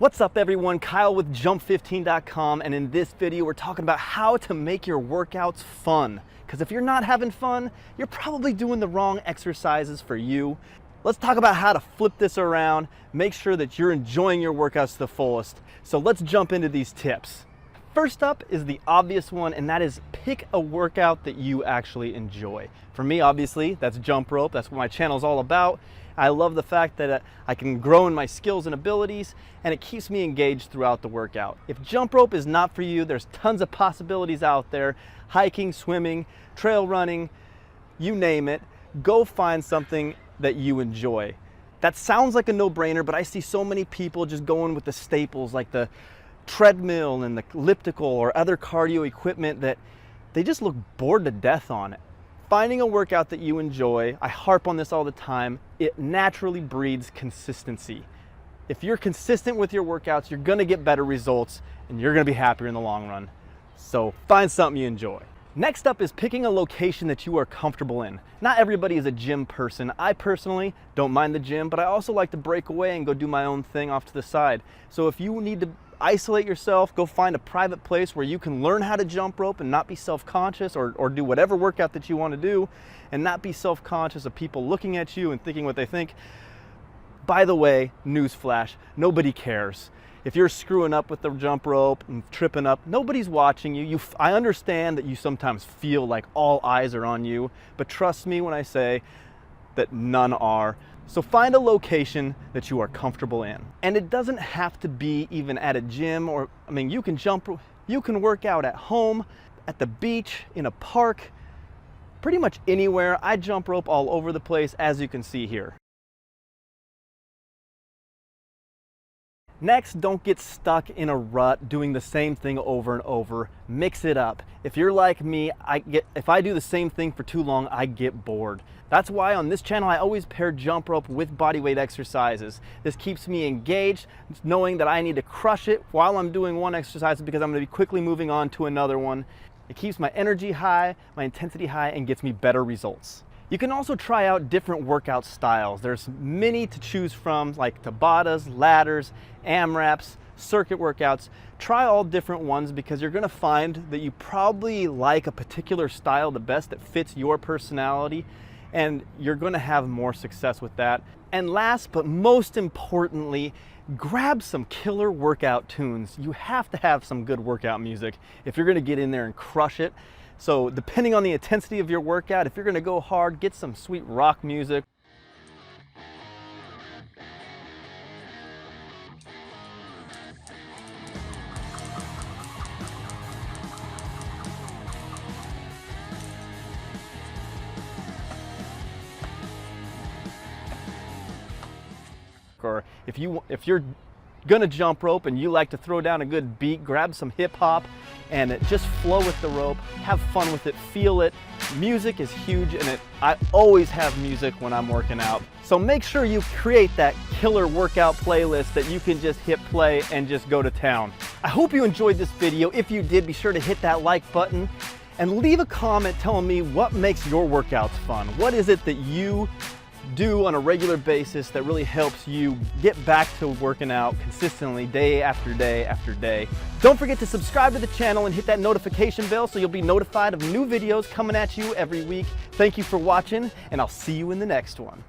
What's up everyone, Kyle with jump15.com, and in this video we're talking about how to make your workouts fun. Because if you're not having fun, you're probably doing the wrong exercises for you. Let's talk about how to flip this around, make sure that you're enjoying your workouts to the fullest. So let's jump into these tips. First up is the obvious one, and that is pick a workout that you actually enjoy. For me, obviously, that's jump rope. That's what my channel is all about. I love the fact that I can grow in my skills and abilities, and it keeps me engaged throughout the workout. If jump rope is not for you, there's tons of possibilities out there. Hiking, swimming, trail running, you name it. Go find something that you enjoy. That sounds like a no-brainer, but I see so many people just going with the staples like the treadmill and the elliptical or other cardio equipment that they just look bored to death on it. Finding a workout that you enjoy, I harp on this all the time, it naturally breeds consistency. If you're consistent with your workouts, you're gonna get better results and you're gonna be happier in the long run. So find something you enjoy. Next up is picking a location that you are comfortable in. Not everybody is a gym person. I personally don't mind the gym, but I also like to break away and go do my own thing off to the side. So if you need to isolate yourself, go find a private place where you can learn how to jump rope and not be self-conscious, or do whatever workout that you want to do and not be self-conscious of people looking at you and thinking what they think. By the way, newsflash, nobody cares. If you're screwing up with the jump rope and tripping up, nobody's watching you. I understand that you sometimes feel like all eyes are on you, but trust me when I say that none are. So find a location that you are comfortable in. And it doesn't have to be even at a gym, or, I mean, you can work out at home, at the beach, in a park, pretty much anywhere. I jump rope all over the place, as you can see here. Next, don't get stuck in a rut doing the same thing over and over. Mix it up. If you're like me, if I do the same thing for too long, I get bored. That's why on this channel, I always pair jump rope with bodyweight exercises. This keeps me engaged, knowing that I need to crush it while I'm doing one exercise because I'm gonna be quickly moving on to another one. It keeps my energy high, my intensity high, and gets me better results. You can also try out different workout styles. There's many to choose from, like Tabatas, ladders, AMRAPs, circuit workouts. Try all different ones because you're gonna find that you probably like a particular style the best that fits your personality, and you're gonna have more success with that. And last but most importantly, grab some killer workout tunes. You have to have some good workout music if you're gonna get in there and crush it. So depending on the intensity of your workout, if you're gonna go hard, get some sweet rock music. Or if you're gonna jump rope and you like to throw down a good beat, grab some hip hop and just flow with the rope, have fun with it, feel it. Music is huge, and I always have music when I'm working out. So make sure you create that killer workout playlist that you can just hit play and just go to town. I hope you enjoyed this video. If you did, be sure to hit that like button and leave a comment telling me what makes your workouts fun. What is it that you do on a regular basis that really helps you get back to working out consistently day after day after day. Don't forget to subscribe to the channel and hit that notification bell so you'll be notified of new videos coming at you every week. Thank you for watching, and I'll see you in the next one.